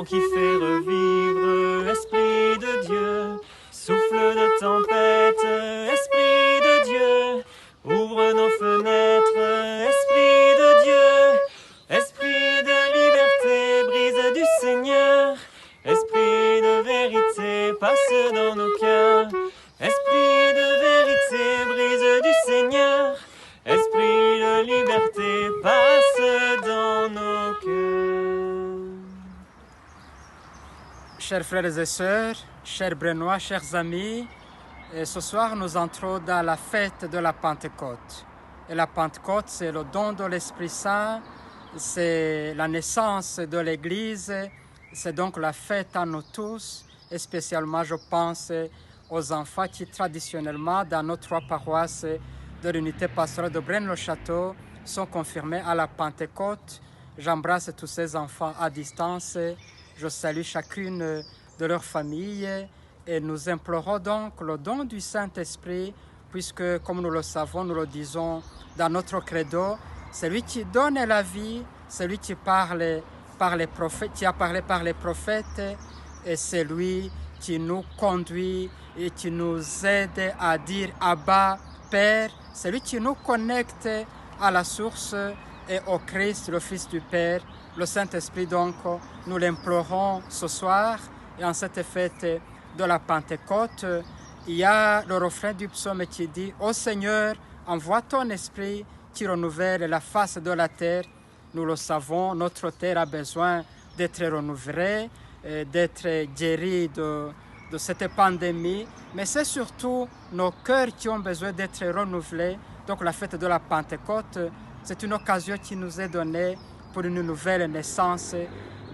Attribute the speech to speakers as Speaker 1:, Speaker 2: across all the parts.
Speaker 1: vent qui fait revivre, Esprit de Dieu, souffle de tempête, Esprit de Dieu, ouvre nos fenêtres, Esprit de Dieu, Esprit de liberté, brise du Seigneur, Esprit de vérité, passe dans nos cœurs, Esprit de vérité, brise du Seigneur, Esprit de liberté, passe dans nos cœurs.
Speaker 2: Chers frères et sœurs, chers Brennois, chers amis, ce soir nous entrons dans la fête de la Pentecôte. Et la Pentecôte, c'est le don de l'Esprit Saint, c'est la naissance de l'Église, c'est donc la fête à nous tous, et spécialement je pense aux enfants qui traditionnellement dans nos 3 paroisses de l'unité pastorale de Braine-le-Château sont confirmés à la Pentecôte. J'embrasse tous ces enfants à distance, je salue chacune de leurs familles et nous implorons donc le don du Saint-Esprit puisque, comme nous le savons, nous le disons dans notre credo, c'est lui qui donne la vie, c'est lui qui parle par les prophètes, qui a parlé par les prophètes, et c'est lui qui nous conduit et qui nous aide à dire Abba, Père. C'est lui qui nous connecte à la source et au Christ, le Fils du Père. Le Saint-Esprit, donc, nous l'implorons ce soir. Et en cette fête de la Pentecôte, il y a le refrain du psaume qui dit « Ô Seigneur, envoie ton esprit qui renouvelle la face de la terre. » Nous le savons, notre terre a besoin d'être renouvelée, d'être guérie de cette pandémie, mais c'est surtout nos cœurs qui ont besoin d'être renouvelés. Donc la fête de la Pentecôte, c'est une occasion qui nous est donnée pour une nouvelle naissance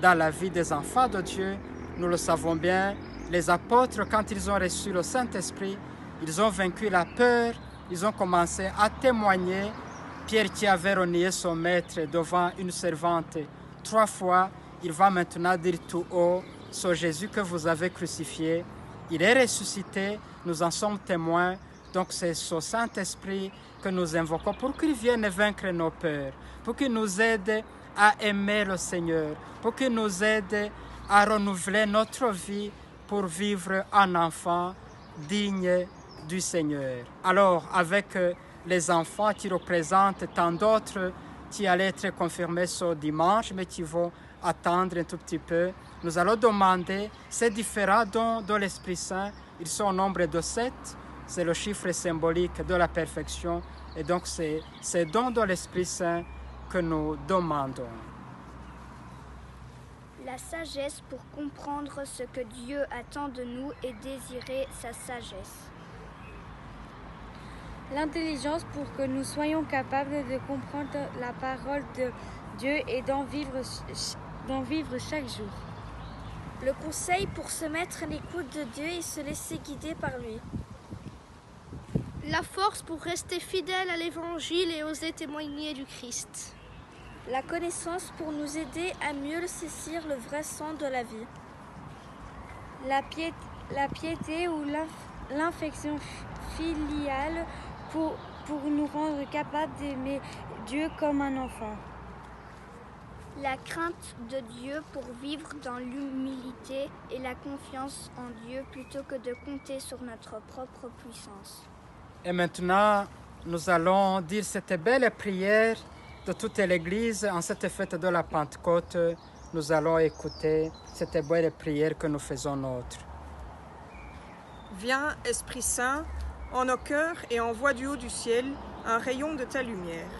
Speaker 2: dans la vie des enfants de Dieu. Nous le savons bien, les apôtres, quand ils ont reçu le Saint-Esprit, ils ont vaincu la peur, ils ont commencé à témoigner. Pierre qui avait renié son maître devant une servante 3 fois, il va maintenant dire tout haut, ce Jésus que vous avez crucifié, il est ressuscité, nous en sommes témoins. Donc c'est ce Saint-Esprit que nous invoquons pour qu'il vienne vaincre nos peurs, pour qu'il nous aide à aimer le Seigneur, pour qu'il nous aide à renouveler notre vie pour vivre un enfant digne du Seigneur. Alors, avec les enfants qui représentent tant d'autres qui allaient être confirmés ce dimanche, mais qui vont attendre un tout petit peu, nous allons demander ces différents dons de l'Esprit Saint. Ils sont au nombre de 7. C'est le chiffre symbolique de la perfection. Et donc, c'est ces dons de l'Esprit Saint que nous demandons.
Speaker 3: La sagesse pour comprendre ce que Dieu attend de nous et désirer sa sagesse.
Speaker 4: L'intelligence pour que nous soyons capables de comprendre la parole de Dieu et d'en vivre chaque jour.
Speaker 3: Le conseil pour se mettre à l'écoute de Dieu et se laisser guider par lui.
Speaker 5: La force pour rester fidèle à l'Évangile et oser témoigner du Christ.
Speaker 3: La connaissance pour nous aider à mieux saisir le vrai sens de la vie.
Speaker 4: La piété ou l'affection filiale pour nous rendre capables d'aimer Dieu comme un enfant.
Speaker 3: La crainte de Dieu pour vivre dans l'humilité et la confiance en Dieu plutôt que de compter sur notre propre puissance.
Speaker 2: Et maintenant, nous allons dire cette belle prière de toute l'Église en cette fête de la Pentecôte. Nous allons écouter cette belle prière que nous faisons nôtre.
Speaker 6: Viens, Esprit Saint, en nos cœurs et envoie du haut du ciel un rayon de ta lumière.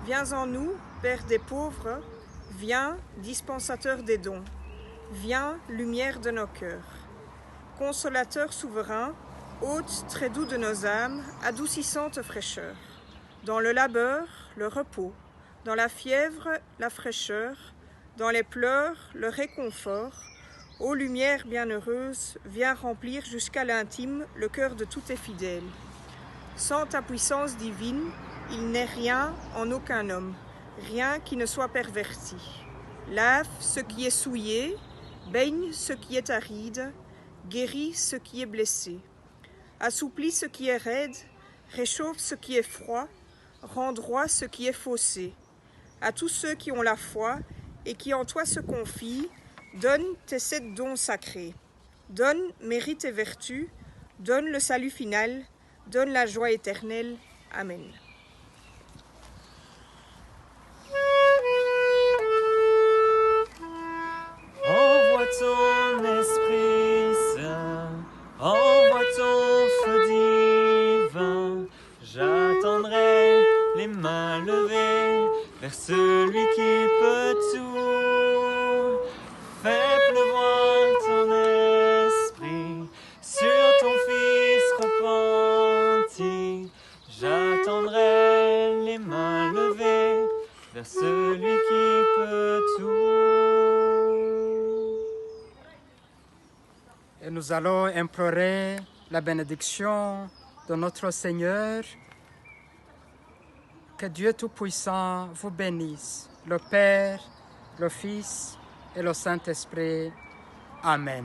Speaker 6: Viens en nous, Père des pauvres, viens, dispensateur des dons. Viens, lumière de nos cœurs. Consolateur souverain, hôte très doux de nos âmes, adoucissante fraîcheur. Dans le labeur, le repos. Dans la fièvre, la fraîcheur. Dans les pleurs, le réconfort. Ô lumière bienheureuse, viens remplir jusqu'à l'intime le cœur de tous tes fidèles. Sans ta puissance divine, il n'est rien en aucun homme, rien qui ne soit perverti. Lave ce qui est souillé, baigne ce qui est aride, guéris ce qui est blessé. Assouplis ce qui est raide, réchauffe ce qui est froid, rend droit ce qui est faussé. À tous ceux qui ont la foi et qui en toi se confient, Donne tes 7 dons sacrés. Donne mérite et vertu. Donne le salut final. Donne la joie éternelle. Amen.
Speaker 1: Envoie ton Esprit Saint, envoie ton feu divin. J'attendrai les mains levées vers celui qui peut tout. Fais pleuvoir ton esprit sur ton Fils repenti. J'attendrai les mains levées vers celui qui peut tout.
Speaker 2: Et nous allons implorer la bénédiction de notre Seigneur. Que Dieu Tout-Puissant vous bénisse, le Père, le Fils et le Saint-Esprit. Amen.